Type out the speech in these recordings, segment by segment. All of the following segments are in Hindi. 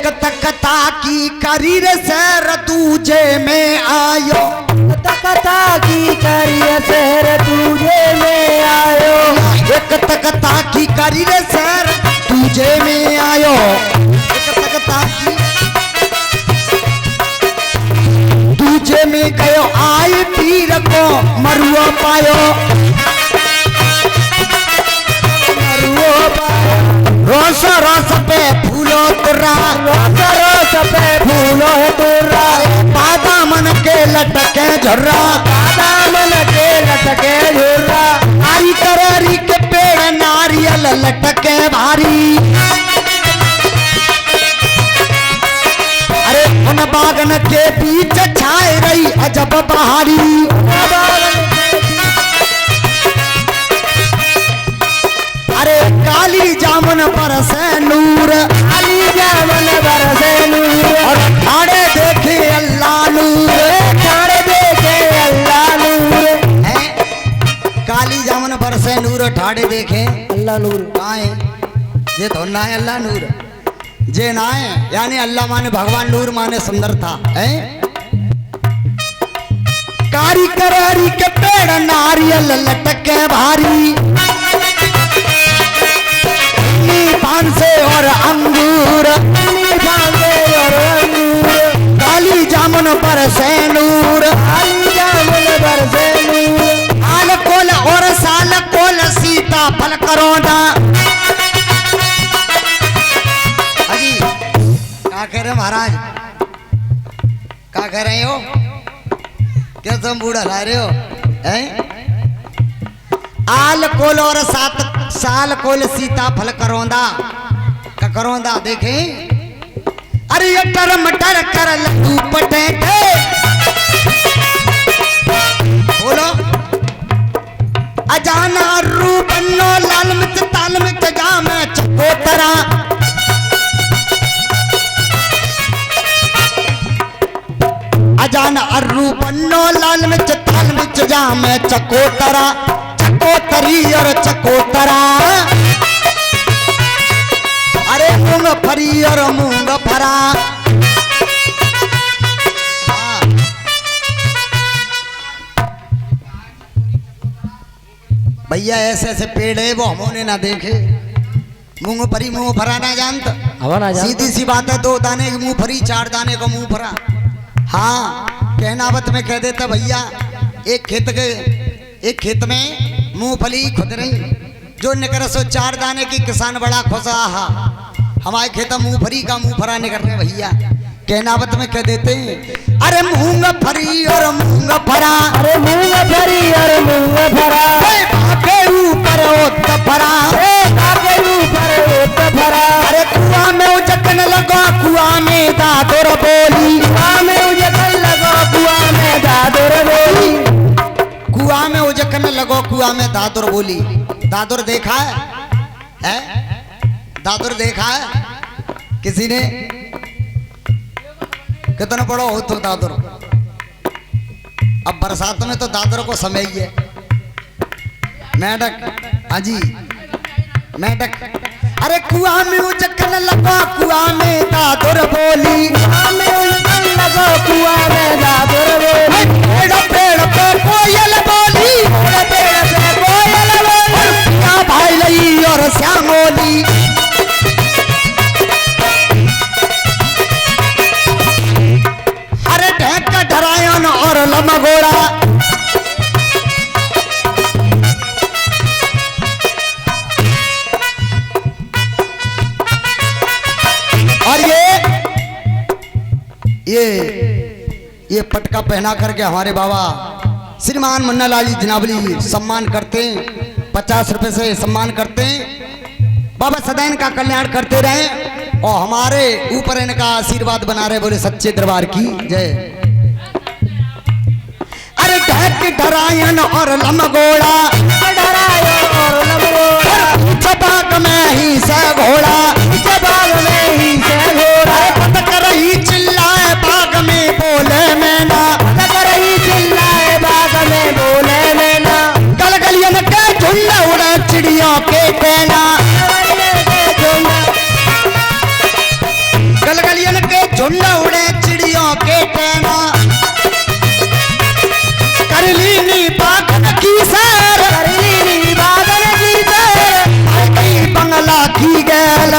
कता की करी रे सर तुझे में आयो, कता की करी रे सर तुझे में आयो, एक तकता की करी रे सर तुझे में आयो, एक तकता की तुझे में गयो आई पीर को मरुआ पायो, मरुआ पायो रोस रोस पे फूलो तुरा, रोस रोस पे फूलो है तुरा, बादामन के लटके झुर्रा, बादामन के लटके झुर्रा, हरी कररी के पेड़ नारियल लटके भारी, अरे उन बागन के बीच छाए रही अजब बहारी, अरे काली जामुन बरसे नूर, काली जामुन बरसे नूर, और ठाड़े देखे अल्लाह नूर, ठाड़े देखे अल्लाह नूर है। काली जामुन बरसे नूर ठाड़े देखे अल्लाह नूर, कहाँ है ये तो ना है अल्लाह नूर, जे ना है यानी अल्लाह माने भगवान, नूर माने सुंदर था है। कारी कररी के पेड़ नारियल लटके भारी, पान से और अंगूर, काली जामुन पर से नूर, काली जामुन बरसे नूर, आल कोल और साल कोल सीता फल करोना। अजी क्या कह रहे महाराज, क्या कह रहे हो, क्या तुम बूढ़ा ला रहे हो हैं? आल कोल और साल कोल सीता फल करोंदा का करोंदा देखे, अरे ये टर मटर कर लड्डू पटेटे, बोलो अजाना रूपन्नो लाल मिर्च ताल मिर्च जाम चकोतरा, अजाना रूपन्नो लाल मिर्च ताल मिर्च जाम चकोतरा, चकोतरी और चकोतरा, अरे मूंग फरी और मूंग फरा, भैया ऐसे ऐसे पेड़ है वो हमने ना देखे, मूंग फरी मूंग फरा ना जानता, सीधी सी बात है, 2 दाने की मूंगफली 4 दाने का मूंग फरा। हाँ कहनावत में कह देता भैया एक खेत में मूंगफली खुद रही, जो निकर सो 4 दाने की किसान बड़ा खुश, आहा हमारे खेत मूंगफली का मुंह फरा निकल रहे भैया, कहनावत में कह देते हैं अरे मूंग फरी और मूंग फरा, अरे मूंग फरी और मूंग फरा, बाके ऊपर ओत फरा, बाके ऊपर ओत फरा, अरे कुआं में उजकन लगा कुआं में दादुर बोली, कुआं में उजकन लगा कुआं में दादुर बोली, कुआं में उजकन लगो कुआं में दादुर बोली। दादुर देखा है? दादुर देखा है किसी ने? कितना बड़ा हो तो दादुर, अब बरसात में तो दादुर को समय ही है। मेढक, हाँ जी मेढक, अरे कुआं में उजकन लगा कुआं में दादुर बोली, कुआं में उजकन लगा कुआं में दादुर बोली, पेड़ पेड़ पे कोयल बोली, पेड़ पे कोयल बोली, क्या भाई लई और श्यामोली, अरे ढेक ढरायन और लमगोड़ा, और ये पटका पहना करके हमारे बाबा श्रीमान मुन्ना लाल जी जनावली सम्मान करते हैं, 50 रुपए से सम्मान करते हैं। बाबा सदा इनका कल्याण करते रहे और हमारे ऊपर इनका आशीर्वाद बना रहे, बोले सच्चे दरबार की जय। अरे ढक ढरायन और लमगोड़ा, बाग में ही से घोड़ा, बाग में ही से घोड़ा, पटक रही चिल्लाए बाग में बोले मैना, पटक रही चिल्लाए बाग में बोले मैना, गलगलियन के झुंड उड़े चिड़ियों के कहना, गलगल कलियन के झुंड उड़े चिड़ियों के टैना करलीनी बागन की सैर करलीनी बागन की सैर बंगला की गैल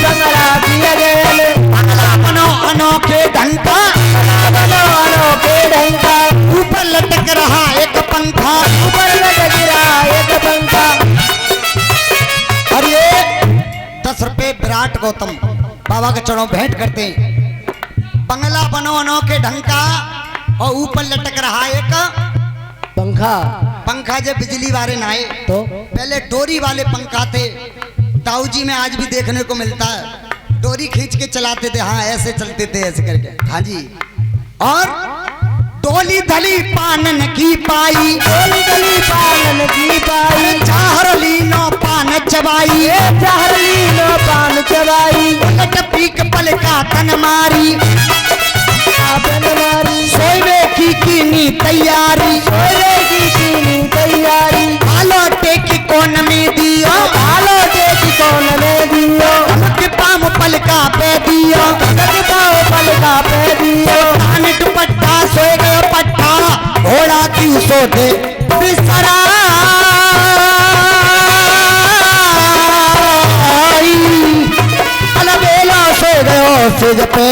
बंगला की गैल बंगला बनो अनोखे ढंका बनो अनोखे ढंका ऊपर लटक रहा एक पंखा ऊपर लटक रहा एक पंखा। और ये 10 रुपए विराट गौतम बाबा के चरणों भेंट करते हैं। बंगला बनो अनोखे ढंका और ऊपर लटक रहा एक पंखा। पंखा जब बिजली वाले ना आए तो पहले डोरी वाले पंखा थे। दाऊजी में आज भी देखने को मिलता है, डोरी खींच के चलाते थे। हाँ ऐसे चलते थे ऐसे करके। हाँ जी। और डोली धली पानन की पाई डोली धली पानन की पाई चाहर लीनो पान चबाई चाहर लीनो पान चबाई उलट पीक पल का तन मारी सोए की कीनी तैयारी सोए की कीनी तैयारी आलो टेकी कोन में दियो आलो टेकी कोन में दियो के पाम पल का पे दियो के पाम पल का पे दियो कान दुपट्टा सोए गयो पट्टा घोड़ा की सोते बिसरा अलबेला सो गयो सिज पे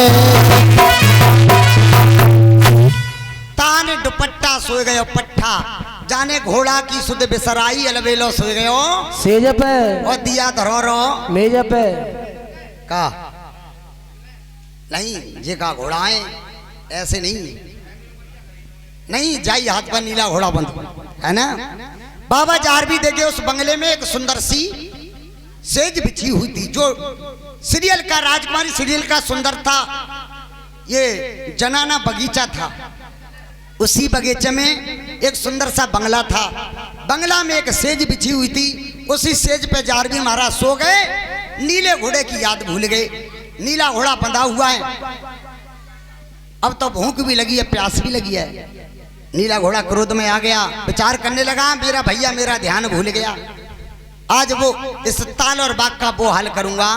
दुपट्टा सो गयो पट्टा जाने घोड़ा की सुध बिसराई अलबेलो सो गयो सेज पे और दिया धरो मेज पे का नहीं जे का घोड़ा है ऐसे नहीं जाई हाथ पर नीला घोड़ा बंद है ना। बाबा जार भी देखे उस बंगले में एक सुंदर सी सेज बिछी हुई थी जो सीरियल का राजकुमारी सीरियल का सुंदर था। ये जनाना बगीचा था, उसी बगीचे में एक सुंदर सा बंगला था। बंगला में एक सेज बिछी हुई थी, उसी सेज पे जारवी महाराज सो गए। नीले घोड़े की याद भूल गए। नीला घोड़ा बंधा हुआ है, अब तो भूख भी लगी है प्यास भी लगी है। नीला घोड़ा क्रोध में आ गया, विचार करने लगा मेरा भैया मेरा ध्यान भूल गया, आज वो इस ताल और बाग का वो हाल करूंगा।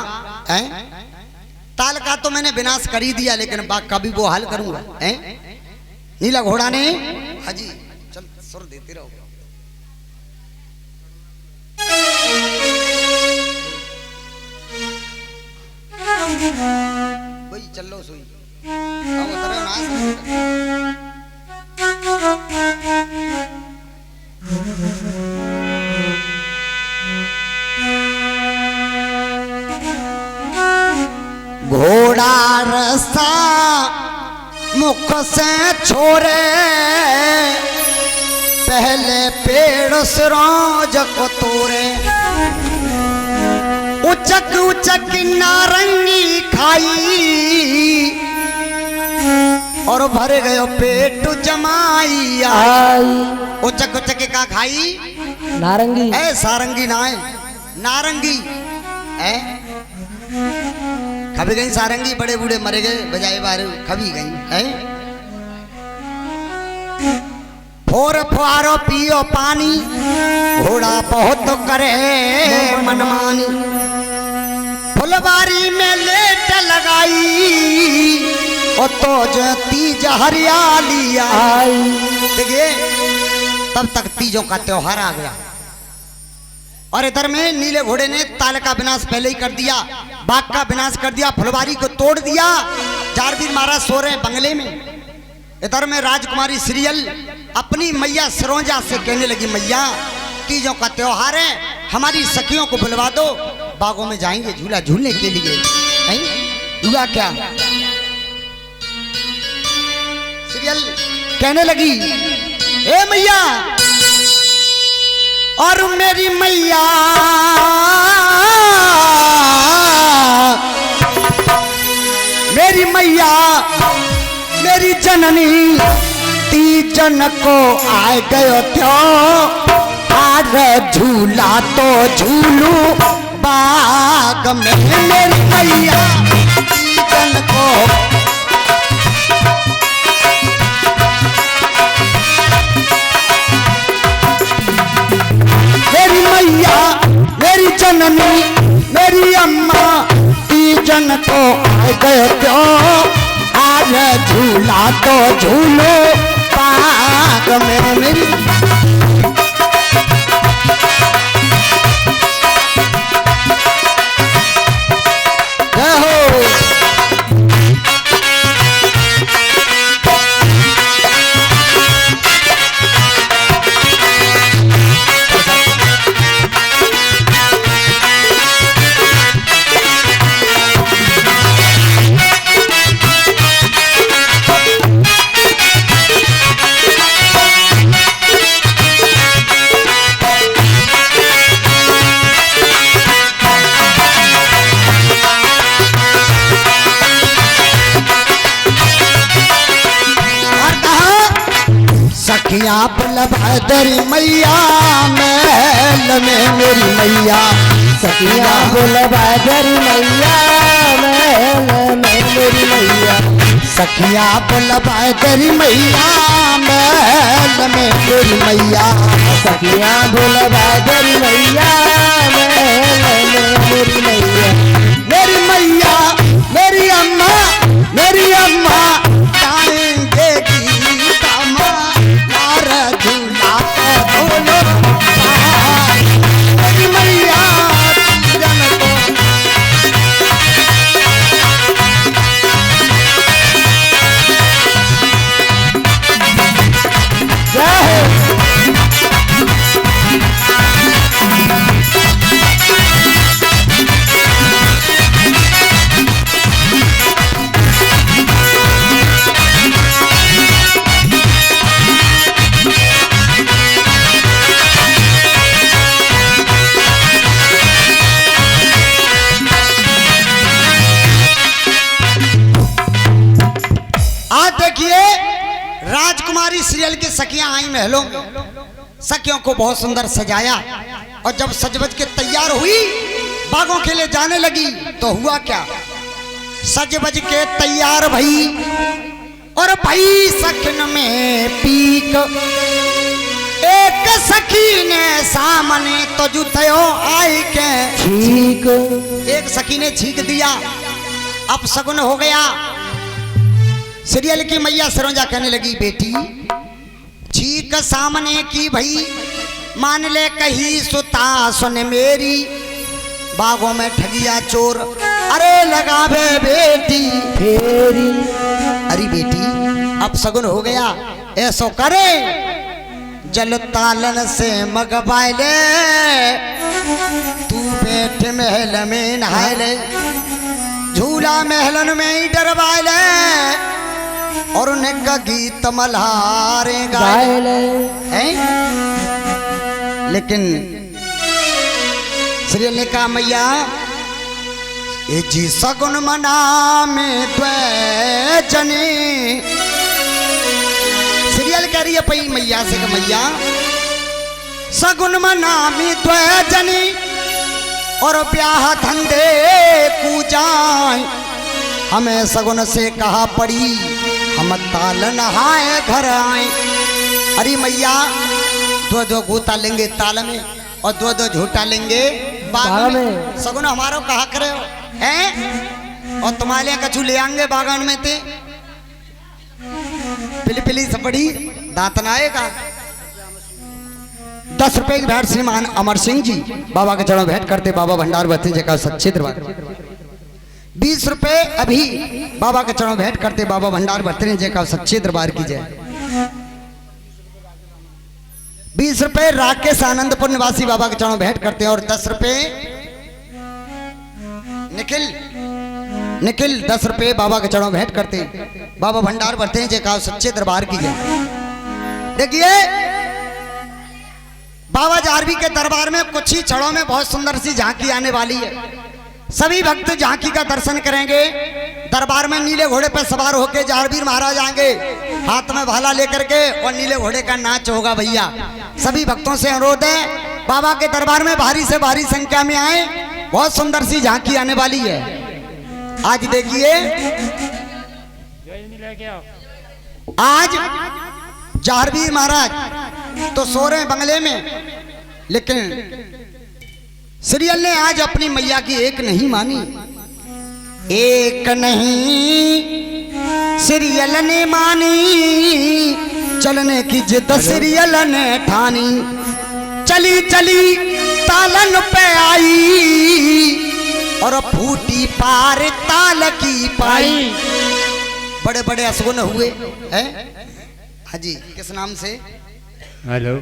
ताल का तो मैंने विनाश कर ही दिया लेकिन बाग का भी वो हाल करूंगा। नीला घोड़ा ने हाजी चल सुर देते रहो। भाई चल लो सोई अब उतरे नाच घोड़ा रसा मुख से छोरे पहले पेड़ सरोज को तोरे उचक उचक नारंगी खाई और भर गयो पेट जमाई आई। उचक उचक का खाई नारंगी है सारंगी ना है नारंगी है। खबी गई सारंगी बड़े बूढ़े मरे गए बजाए बारे खबी गई है। फोर फुआरो पियो पानी घोड़ा बहुत करे मनमानी फुलबारी में लेट लगाई और तो जो तीज हरियाली आई। देखिए तब तक तीजों का त्योहार आ गया और इधर में नीले घोड़े ने ताल का विनाश पहले ही कर दिया, बाग का विनाश कर दिया, फुलबारी को तोड़ दिया। जारवीर महाराज सो रहे बंगले में। इधर में राजकुमारी सीरियल अपनी मैया सरोजा से कहने लगी मैया तीजों का त्योहार है, हमारी सखियों को बुलवा दो, बागों में जाएंगे झूला झूलने के लिए। हुआ क्या? सीरियल कहने लगी ए मैया और मेरी मैया मेरी मैया मेरी जननी तीजन को आ गयो त्यो आज झूला तो झूलू बाग में मेरी मैया तीजन को मेरी मैया मेरी जननी मेरी अम्मा तीजन तीजन को आ गए क्यों, आज झूला तो झूलो पाग में मेरी। सखिया बलभद्री मैया महल में मेरी मैया, सखिया बलभद्री मैया महल में मेरी मैया, सखिया बलभद्री मैया महल में मेरी मैया, सखिया बलभद्री मैया महल में मेरी मैया। मेरी मैया मेरी अम्मा गाएंगे गीत अम्मा, यार झूला तो झूलो पाग। मेरी मैया तीजन को जय हो। देखिए राजकुमारी सीरियल की सखियां आई महलों में, सखियों को बहुत सुंदर सजाया और जब सजवज के तैयार हुई बागों के लिए जाने लगी तो हुआ क्या, सजवज के तैयार भई और भई सखन में पीक, एक सखी ने सामने तो जुतयो आई के ठीक, एक सखी ने छींक दिया। अब सगुन हो गया। सीरियल की मैया सरोजा कहने लगी बेटी छीक सामने की भई, मान ले कही सुता सुन मेरी, बागों में ठगिया चोर अरे लगावे बेटी फेरी। अरे बेटी अब सगुन हो गया, ऐसो करे जल तालन से मगवाए ले, तू बैठ महल में नहाए ले, झूला महलन में ही डरवाए ले, और उनका गीत मल्हारे गाए हैं। लेकिन सीरियल ने कहा मैया ये जी सगुन मना में द्वै जने, सीरियल कह रही है पई मैया से कि मैया सगुन मना में द्वै जने और ब्याह धंधे कूजाए, हमें सगुन से कहा पड़ी हम ताल नहाए घर आए। अरे मैया दो दो गोता लेंगे ताल में और दो दो झूठा लेंगे बाग में, सगुन हमारो कहा करे हो हैं, और तुम्हारे कछु ले आएंगे बागान में थे पिली पिली सपड़ी दांतन आएगा। 10 रुपए की भेंट श्रीमान अमर सिंह जी बाबा के चरणों भेंट करते, बाबा भंडार बते जगह सच्चे दरबार। 20 रुपए अभी बाबा के चरणों भेंट करते, बाबा भंडार बर्तने जय का सच्चे दरबार की जय। 20 रुपए राकेश आनंदपुर निवासी बाबा के चरणों भेंट करते और 10 रुपए निखिल 10 रुपए बाबा के चरणों भेंट करते, बाबा भंडार बर्तने जय का सच्चे दरबार की जय। देखिए बाबा जारवी के दरबार में कुछ ही क्षणों में बहुत सुंदर सी झांकी आने वाली है। सभी भक्त झांकी का दर्शन करेंगे। दरबार में नीले घोड़े पर सवार होकर जारवीर महाराज आएंगे, हाथ में भाला लेकर के, और नीले घोड़े का नाच होगा। भैया सभी भक्तों से अनुरोध है बाबा के दरबार में भारी से भारी संख्या में आए, बहुत सुंदर सी झांकी आने वाली है। आज देखिए आज जारवीर महाराज तो सो रहे हैं बंगले में, लेकिन सीरियल ने आज अपनी मैया की एक नहीं मानी, एक नहीं सीरियल ने मानी, चलने की जिद सीरियल ने ठानी। चली चली तालन पे आई और फूटी पार ताल की पाई। बड़े बड़े असगुन हुए हैं। हाँ जी, किस नाम से? हेलो।